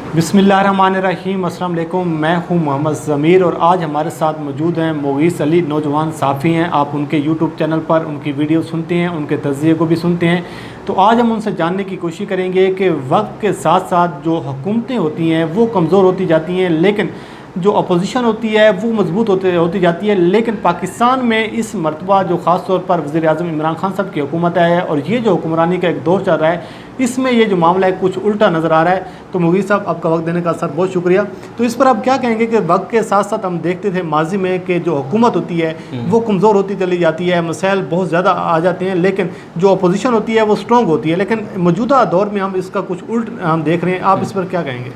बिस्मिल्लाहिर्रहमानिर्रहीम। अस्सलाम वालेकुम। मैं हूं मोहम्मद ज़मीर और आज हमारे साथ मौजूद हैं मोगीस अली, नौजवान साफ़ी हैं। आप उनके यूट्यूब चैनल पर उनकी वीडियो सुनते हैं, उनके तज़किये को भी सुनते हैं। तो आज हम उनसे जानने की कोशिश करेंगे कि वक्त के साथ साथ जो हुकूमतें होती हैं वो कमज़ोर होती जाती हैं, लेकिन जो अपोजिशन होती है वो मजबूत होती जाती है। लेकिन पाकिस्तान में इस मरतबा जो ख़ास तौर पर वज़ीर-ए-आज़म इमरान खान साहब की हुकूमत है और ये जो हुक्मरानी का एक दौर चल रहा है, इसमें ये जो मामला है कुछ उल्टा नज़र आ रहा है। तो मुगीस साहब, आपका वक्त देने का सर बहुत शुक्रिया। तो इस पर आप क्या कहेंगे कि वक्त के साथ साथ हम देखते थे माजी में कि जो हुकूमत होती है वो कमज़ोर होती चली जाती है, मसाइल बहुत ज़्यादा आ जाते हैं, लेकिन जो अपोजिशन होती है वो स्ट्रॉन्ग होती है। लेकिन मौजूदा दौर में हम इसका कुछ उल्ट हम देख रहे हैं। आप इस पर क्या कहेंगे?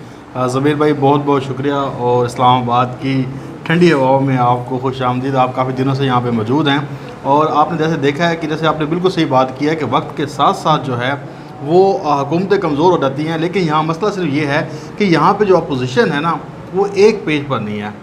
ज़मीर भाई, बहुत बहुत शुक्रिया। और इस्लामाबाद की ठंडी हवाओं में आपको खुश आमदीद। आप काफ़ी दिनों से यहाँ पे मौजूद हैं और आपने जैसे देखा है कि जैसे आपने बिल्कुल सही बात की है कि वक्त के साथ साथ जो है वो हुकूमतें कमज़ोर हो जाती हैं। लेकिन यहाँ मसला सिर्फ ये है कि यहाँ पे जो अपोजिशन है ना वो एक पेज पर नहीं है।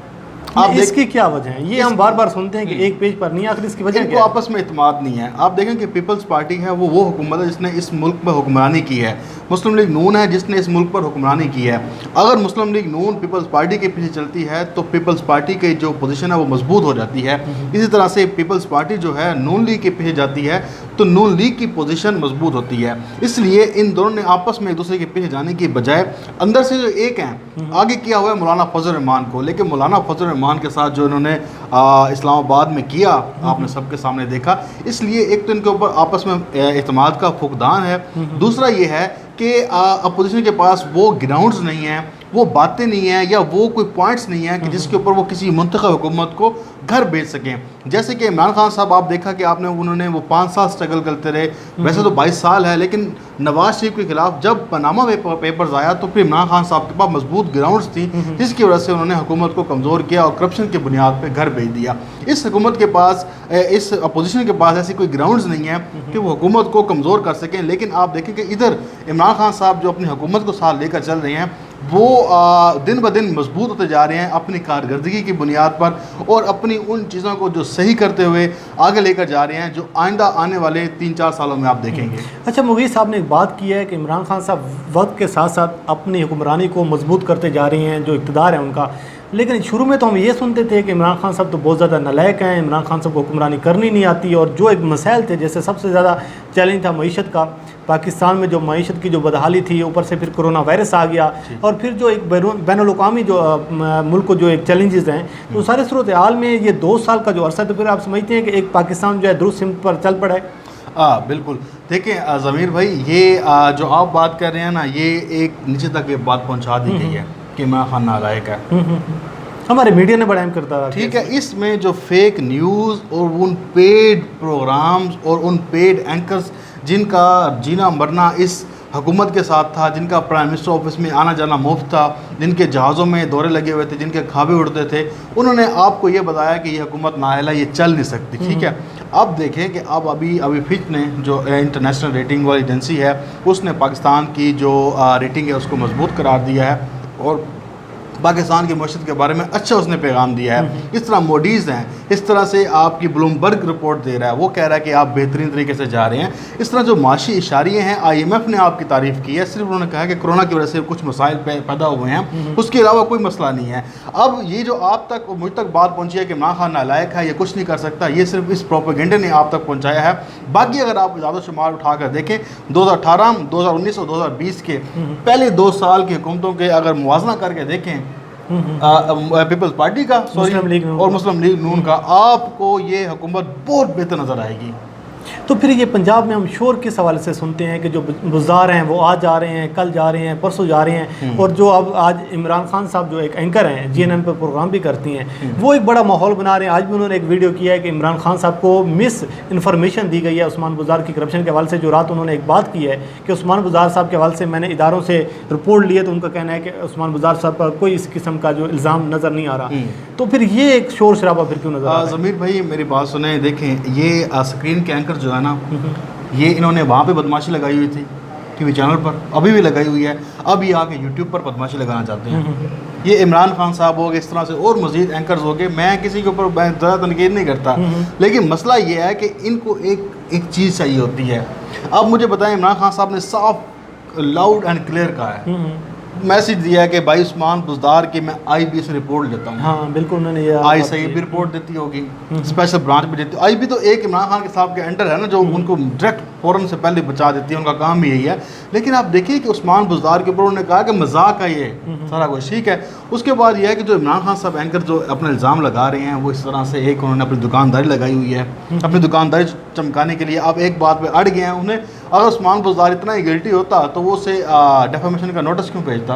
आप इसकी क्या वजह है? ये हम बार बार सुनते हैं कि एक पेज पर नहीं, आखिर इसकी वजह क्या है? आपस में इत्मीनान नहीं है। आप देखें कि पीपल्स पार्टी है वो हुकूमत है जिसने इस मुल्क पर हुक्मरानी की है। मुस्लिम लीग नून है जिसने इस मुल्क पर हुक्मरानी की है। अगर मुस्लिम लीग नून पीपल्स पार्टी के पीछे चलती है तो पीपल्स पार्टी की जो पोजीशन है वो मजबूत हो जाती है। इसी तरह से पीपल्स पार्टी जो है नून लीग के पीछे जाती है तो नून लीग की पोजीशन मजबूत होती है। इसलिए इन दोनों ने आपस में एक दूसरे के पीछे जाने की बजाय अंदर से जो एक हैं आगे किया हुआ है मौलाना फजल रहमान को। लेकिन मौलाना फजल रहमान के साथ जो इन्होंने इस्लामाबाद में किया आपने सबके सामने देखा। इसलिए एक तो इनके ऊपर आपस में एतमाद का फुकदान है। दूसरा ये है कि अपोजिशन के पास वो ग्राउंड्स नहीं हैं, वो बातें नहीं हैं या वो कोई पॉइंट्स नहीं हैं कि जिसके ऊपर वो किसी मुंतखब हुकूमत को घर भेज सकें। जैसे कि इमरान खान साहब, आप देखा कि उन्होंने वो 5 साल स्ट्रगल करते रहे। वैसे तो 22 साल है, लेकिन नवाज शरीफ के खिलाफ जब पनामा पेपर्स आया तो फिर इमरान खान साहब के पास मजबूत ग्राउंड्स थी जिसकी वजह से उन्होंने हुकूमत को कमज़ोर किया और करप्शन की बुनियाद पर घर भेज दिया। इस हुकूमत के पास, इस अपोजिशन के पास ऐसी कोई ग्राउंड्स नहीं है कि वो हुकूमत को कमज़ोर कर सकें। लेकिन आप देखें कि इधर इमरान खान साहब जो अपनी हुकूमत को साथ लेकर चल रहे हैं वो दिन ब दिन मजबूत होते जा रहे हैं अपनी कारकर्दगी की बुनियाद पर और अपनी उन चीज़ों को जो सही करते हुए आगे लेकर जा रहे हैं जो आइंदा आने वाले 3-4 सालों में आप देखेंगे। अच्छा, मुगीस साहब ने एक बात की है कि इमरान खान साहब वक्त के साथ साथ अपनी हुक्मरानी को मजबूत करते जा रहे हैं, जो इक़्तिदार है उनका। लेकिन शुरू में तो हम ये सुनते थे कि इमरान खान साहब तो बहुत ज़्यादा नालायक हैं, इमरान खान साहब को हुक्मरानी करनी नहीं आती। और जो एक मसाइल थे, जैसे सबसे ज़्यादा चैलेंज था मईशत का, पाकिस्तान में जो मईशत की जो बदहाली थी, ऊपर से फिर कोरोना वायरस आ गया और फिर जो एक बैनुल-अक़वामी जो मुल्क को जो एक चैलेंजेस हैं, तो सारे सूरत हाल में ये 2 साल का जो अरसा है, तो फिर आप समझते हैं कि एक पाकिस्तान जो है दुरुस्त सिमत पर चल पड़ा है। बिल्कुल। देखिए ज़मीर भाई, ये जो आप बात कर रहे हैं ना, ये एक नीचे तक ये बात पहुँचा दी गई है कि इमरान खान नालायक है। हमारे मीडिया ने बड़ा अहम करता है। ठीक है, इसमें जो फेक न्यूज़ और उन पेड प्रोग्राम्स और उन पेड एंकर्स जिनका जीना मरना इस हुकूमत के साथ था, जिनका प्राइम मिनिस्टर ऑफिस में आना जाना मुफ्त था, जिनके जहाज़ों में दौरे लगे हुए थे, जिनके खाबे उड़ते थे, उन्होंने आपको ये बताया कि ये हुकूमत नाअहल है, ये चल नहीं सकती। ठीक है, अब देखें कि अब अभी फिच ने, जो इंटरनेशनल रेटिंग वाली एजेंसी है, उसने पाकिस्तान की जो रेटिंग है उसको मजबूत करार दिया है और पाकिस्तान की मईशत के बारे में अच्छा उसने पैगाम दिया है। इस तरह मोडीज़ हैं, इस तरह से आपकी ब्लूमबर्ग रिपोर्ट दे रहा है, वो कह रहा है कि आप बेहतरीन तरीके से जा रहे हैं। इस तरह जो माशी इशारे हैं, IMF ने आपकी तारीफ़ की है, सिर्फ उन्होंने कहा कि कोरोना की वजह से कुछ मसाइल पैदा हुए हैं, उसके अलावा कोई मसला नहीं है। अब ये जो आप तक, मुझ तक बात पहुँची है कि इमरान खान नालायक है, ये कुछ नहीं कर सकता, ये सिर्फ इस प्रोपेगेंडे ने आप तक पहुँचाया है। बाकी अगर आप ज़्यादा शुमार उठा कर देखें 2018, 2019 और 2020 के पहले 2 साल की हुकूमतों के अगर मुवाजना करके देखें पीपल्स पार्टी का और मुस्लिम लीग नून का, आपको ये हुकूमत बहुत बेहतर नज़र आएगी। तो फिर ये पंजाब में हम शोर किस हवाले से सुनते हैं कि जो बुज़ार हैं वो आज जा रहे हैं, कल जा रहे हैं, परसों जा रहे हैं, और जो अब आज इमरान खान साहब जो एक एंकर हैं, GNN पर प्रोग्राम भी करती हैं, वो एक बड़ा माहौल बना रहे हैं। आज भी उन्होंने एक वीडियो किया है कि इमरान खान साहब को मिस इन्फॉर्मेशन दी गई है उस्मान बुज़ार की करप्शन के हवाले से। जो रात उन्होंने एक बात की है कि उस्मान बुज़ार साहब के हवाले से मैंने इदारों से रिपोर्ट ली है, तो उनका कहना है कि उस्मान बुज़ार साहब पर कोई इस किस्म का जो इल्ज़ाम नज़र नहीं आ रहा। तो फिर ये एक शोर शराबा फिर क्यों नज़र आ रहा है? ज़मीर भाई, मेरी बात सुने, देखें ये स्क्रीन के एंकर जो है ना, ये इन्होंने वहाँ पे बदमाशी लगाई हुई थी TV चैनल पर, अभी भी लगाई हुई है, अब ये आके YouTube पर बदमाशी लगाना चाहते हैं। ये इमरान खान साहब हो गए, इस तरह से और मज़ीद एंकर्स हो गए। मैं किसी के ऊपर ज़्यादा तनकीद नहीं करता, लेकिन मसला ये है कि इनको एक चीज़ चाहिए होती है। अब मुझे बताएं, इमरान खान साहब ने साफ लाउड एंड क्लियर कहा है मैसेज दिया है कि भाई उस्मान बुज़दार की मैं IB से रिपोर्ट लेता हूँ। हाँ बिल्कुल, उन्होंने ये ISI भी रिपोर्ट देती होगी, स्पेशल ब्रांच भी देती है। IB तो एक इमरान खान के साहब के अंडर है ना, जो उनको डायरेक्ट फ़ौरन से पहले बचा देती है, उनका काम ही यही है। लेकिन आप देखिए कि उस्मान बुज़दार के ऊपर उन्होंने कहा कि मजाक है ये सारा कुछ, ठीक है। उसके बाद यह है कि जो इमरान खान साहब एंकर जो अपना इल्ज़ाम लगा रहे हैं, वो इस तरह से एक उन्होंने अपनी दुकानदारी लगाई हुई है, अपनी दुकानदारी चमकाने के लिए आप एक बात पे अड़ गए हैं। उन्हें अगर उस्मान बुज़दार इतना ही गिल्टी होता तो वो उसे डेफेमेशन का नोटिस क्यों भेजता?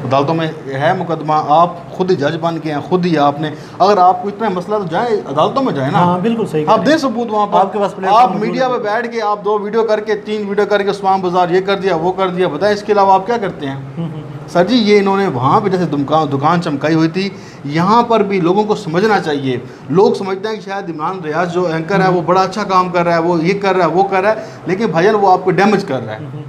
अदालतों में है मुकदमा, आप खुद ही जज बन के हैं, खुद ही आपने, अगर आपको इतना मसला तो जाए अदालतों में जाए ना। हाँ बिल्कुल सही, आप दे सबूत वहाँ पर, आपके पास आप मीडिया पे बैठ के आप 2 वीडियो करके 3 वीडियो करके उस्मान बुज़दार ये कर दिया वो कर दिया, बताएं इसके अलावा आप क्या करते हैं? सर जी ये इन्होंने वहाँ पे जैसे दुकान चमकाई हुई थी, यहाँ पर भी लोगों को समझना चाहिए। लोग समझते हैं कि शायद इमरान रियाज जो एंकर है वो बड़ा अच्छा काम कर रहा है, वो ये कर रहा है वो कर रहा है, लेकिन भाईजान वो आपको डैमेज कर रहा है।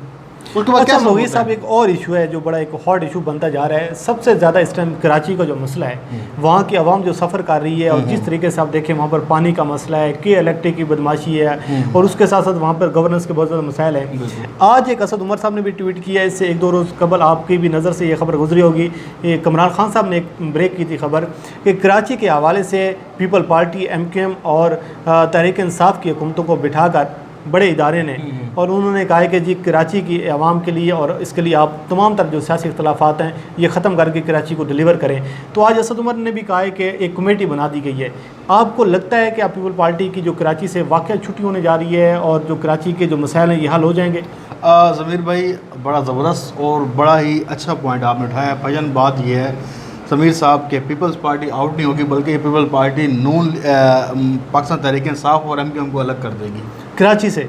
उसके बाद अच्छा क्या मोगी साहब, एक और इशू है जो बड़ा एक हॉट इशू बनता जा रहा है, सबसे ज़्यादा इस टाइम कराची का जो मसला है, वहाँ की आवाम जो सफ़र कर रही है और जिस तरीके से आप देखें वहाँ पर पानी का मसला है, के इलेक्ट्रिक की बदमाशी है, और उसके साथ साथ वहाँ पर गवर्नेंस के बहुत ज़्यादा मसाइल हैं। आज एक असद उमर साहब ने भी ट्वीट किया, इससे 1-2 रोज़ कबल आपकी भी नज़र से ये खबर गुजरी होगी, कमरान खान साहब ने एक ब्रेक की थी खबर कि कराची के हवाले से पीपल पार्टी, MKM और तहरीक इंसाफ की हुकूमतों को बिठाकर बड़े इदारे ने, और उन्होंने कहा है कि जी कराची की आवाम के लिए और इसके लिए आप तमाम तरह जो सियासी इख्तलाफात हैं ये ख़त्म करके कराची को डिलीवर करें। तो आज असद उमर ने भी कहा है कि एक कमेटी बना दी गई है। आपको लगता है कि आप पीपल पार्टी की जो कराची से वाक़ई छुट्टी होने जा रही है और जो कराची के जो मसाइल हैं ये हल हो जाएंगे? ज़मीर भाई बड़ा ज़बरदस्त और बड़ा ही अच्छा पॉइंट आपने उठाया। भाईजान बात यह है समीर साहब के पीपल्स पार्टी आउट नहीं होगी, बल्कि पीपल पार्टी नून पाकिस्तान तहरीक इंसाफ और MKM को अलग कर देगी कराची से।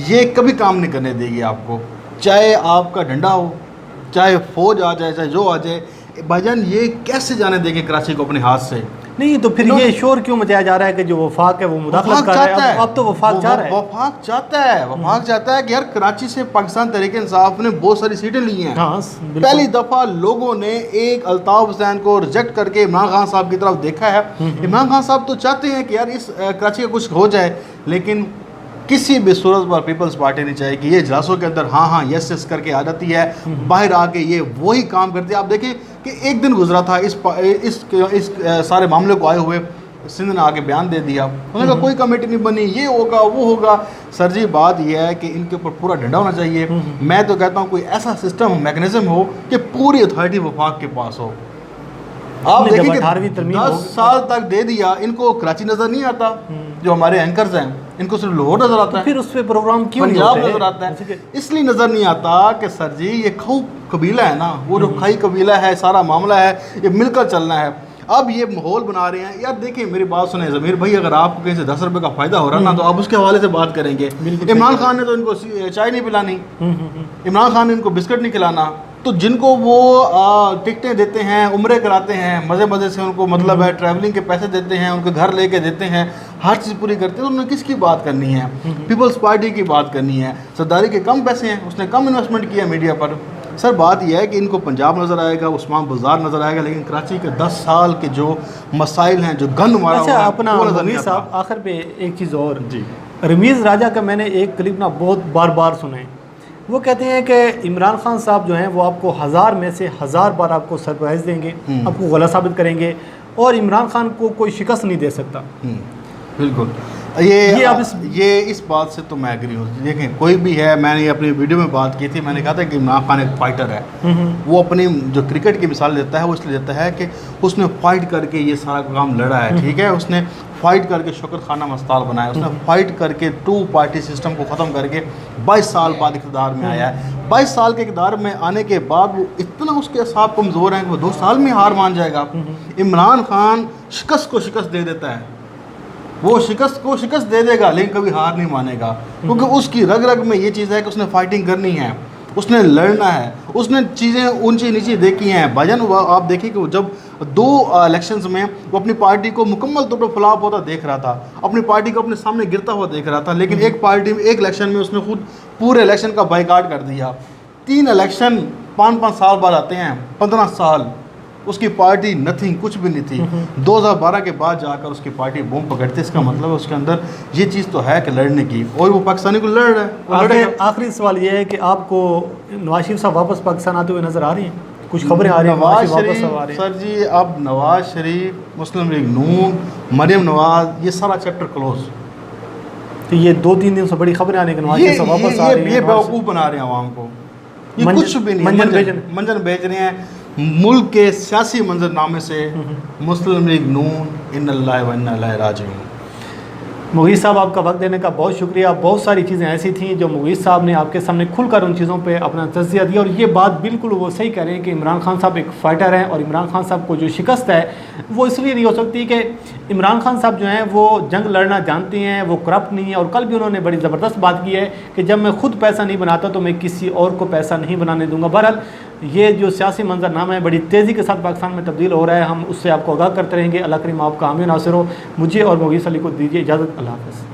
ये कभी काम नहीं करने देगी आपको, चाहे आपका डंडा हो, चाहे फौज आ जाए, चाहे जो आ जाए। भाईजान ये कैसे जाने देंगे कराची को अपने हाथ से? नहीं तो फिर ये शोर क्यों मचाया जा रहा है कि जो वफाक है वो मुदाखलत कर रहा है? अब तो वफाक चाह रहा है, वफाक चाहता है कि यार कराची से पाकिस्तान तहरीक इंसाफ ने बहुत सारी सीटें ली हैं। हाँ, पहली दफ़ा लोगों ने एक अल्ताफ हुसैन को रिजेक्ट करके इमरान खान साहब की तरफ देखा है। इमरान खान साहब तो चाहते हैं कि यार इस कराची का कुछ हो जाए, लेकिन किसी भी सूरत पर पीपल्स पार्टी नहीं चाहे कि ये इजलासों के अंदर हाँ यस करके आ जाती है, बाहर आके ये वही काम करती है। आप देखें कि एक दिन गुजरा था इस सारे मामले को आए हुए, सिंध ने आके बयान दे दिया, उन्होंने कहा कोई कमेटी नहीं बनी, ये होगा वो होगा। सर जी बात यह है कि इनके ऊपर पूरा डंडा होना चाहिए। मैं तो कहता हूँ कोई ऐसा सिस्टम मैकेनिज्म हो कि पूरी अथॉरिटी वफाक के पास हो। आप देखिए कि 10 साल तक दे दिया, इनको कराची नज़र नहीं आता, जो हमारे एंकर्स हैं इनको सिर्फ लाहौर नज़र आता है, फिर उस पर प्रोग्राम क्यों पंजाब नज़र आता है। इसलिए नज़र नहीं आता कि सर जी ये खऊ कबीला है ना, वो जो खाई कबीला है, सारा मामला है ये मिलकर चलना है। अब ये माहौल बना रहे हैं। यार देखिए मेरी बात सुने ज़मीर भाई, अगर आपको कहीं से 10 रुपये का फ़ायदा हो रहा है ना, तो आप उसके हवाले से बात करेंगे। इमरान खान ने तो इनको चाय नहीं पिलानी, इमरान खान ने इनको बिस्किट नहीं खिलाना, तो जिनको वो टिकटें देते हैं, उम्रे कराते हैं, मज़े से उनको मतलब है ट्रैवलिंग के पैसे देते हैं, उनके घर लेके देते हैं, हर चीज़ पूरी करते हैं, तो उन्होंने किसकी बात करनी है? पीपल्स पार्टी की बात करनी है। सरदारी के कम पैसे हैं, उसने कम इन्वेस्टमेंट किया मीडिया पर। सर बात यह है कि इनको पंजाब नज़र आएगा, उस्मान बुज़दार नज़र आएगा, लेकिन कराची के 10 साल के जो मसाइल हैं, जो गंद मारा हुआ है, अपना रमीज़ साहब आखिर पे एक चीज़ और जी, रमीज़ राजा का मैंने एक क्लिप ना बहुत बार सुना है। वो कहते हैं कि इमरान खान साहब जो हैं वो आपको 1000 में से 1000 बार आपको सरप्राइज़ देंगे, आपको गलत साबित करेंगे, और इमरान खान को कोई शिकस्त नहीं दे सकता। बिल्कुल ये इस बात से तो मैं एग्री हूँ। देखें कोई भी है, मैंने अपनी वीडियो में बात की थी, मैंने कहा था कि इमरान खान एक फाइटर है। वो अपनी जो क्रिकेट की मिसाल देता है वो इसलिए देता है कि उसने फाइट करके ये सारा काम लड़ा है, ठीक है, उसने फाइट करके शौकत खाना मस्ताल बनाया, उसने फाइट करके 2 पार्टी सिस्टम को ख़त्म करके 22 साल बाद इक़्तिदार में आया है। 22 साल के इक़्तिदार में आने के बाद वो इतना उसके असाब कमज़ोर हैं कि वो 2 साल में हार मान जाएगा। इमरान खान शिकस्त को शिकस्त दे देता है, वो शिकस्त को शिकस्त दे देगा, लेकिन कभी हार नहीं मानेगा, क्योंकि उसकी रग रग में ये चीज़ है कि उसने फाइटिंग करनी है, उसने लड़ना है, उसने चीज़ें ऊंची नीची देखी हैं। भजन आप देखिए कि जब 2 इलेक्शंस में वो अपनी पार्टी को मुकम्मल तौर पर फ्लॉप होता देख रहा था, अपनी पार्टी को अपने सामने गिरता हुआ देख रहा था, लेकिन एक पार्टी में एक इलेक्शन में उसने खुद पूरे इलेक्शन का बाइकाट कर दिया। 3 इलेक्शन 5-5 साल बाद आते हैं, 15 साल उसकी पार्टी नथिंग, कुछ भी नहीं थी। 2012 के बाद जाकर उसकी पार्टी बम पकड़ती, इसका मतलब है उसके अंदर ये चीज़ तो है कि लड़ने की, और वो पाकिस्तानी को लड़ रहा है, वो लड़ेगा। आखिरी सवाल ये है कि आपको नवाज शरीफ साहब वापस पाकिस्तान आते हुए नज़र आ रही हैं? कुछ खबरें आ रही हैं नवाज वापस शरीफ, आ रहे हैं। सर जी अब नवाज शरीफ, मुस्लिम लीग नून, मरियम नवाज, ये सारा चैप्टर क्लोज। तो ये 2-3 दिन से बड़ी खबरें आ रही हैं कि नवाज शरीफ साहब वापस आ रहे हैं। ये बेवकूफ़ बना रहे हैं आवाम को, ये कुछ भी नहीं, मंजन बेच रहे हैं मुल्क के सियासी मंजरनामे से। मुस्लिम लीग नून इन्नल्लाहि व इन्ना इलैहि राजिऊन। मुगीस साहब, आपका वक्त देने का बहुत शुक्रिया। बहुत सारी चीज़ें ऐसी थी जो मुगीस साहब ने आपके सामने खुलकर उन चीज़ों पे अपना तज़किया दिया, और ये बात बिल्कुल वो सही कह रहे हैं कि इमरान खान साहब एक फ़ाइटर हैं, और इमरान खान साहब को जो शिकस्त है वो इसलिए नहीं हो सकती कि इमरान खान साहब जो हैं वो जंग लड़ना जानते हैं, वो करप्ट नहीं है। और कल भी उन्होंने बड़ी ज़बरदस्त बात की है कि जब मैं खुद पैसा नहीं बनाता तो मैं किसी और को पैसा नहीं बनाने दूंगा। बहरहाल ये जो सियासी मंजरनामा है बड़ी तेज़ी के साथ पाकिस्तान में तब्दील हो रहा है, हम उससे आपको आगाह करते रहेंगे। अल्लाह करीम आपका हामी नासिर हो। मुझे और मुगीस अली को दीजिए इजाज़त। अल्लाह हाफ़िज़।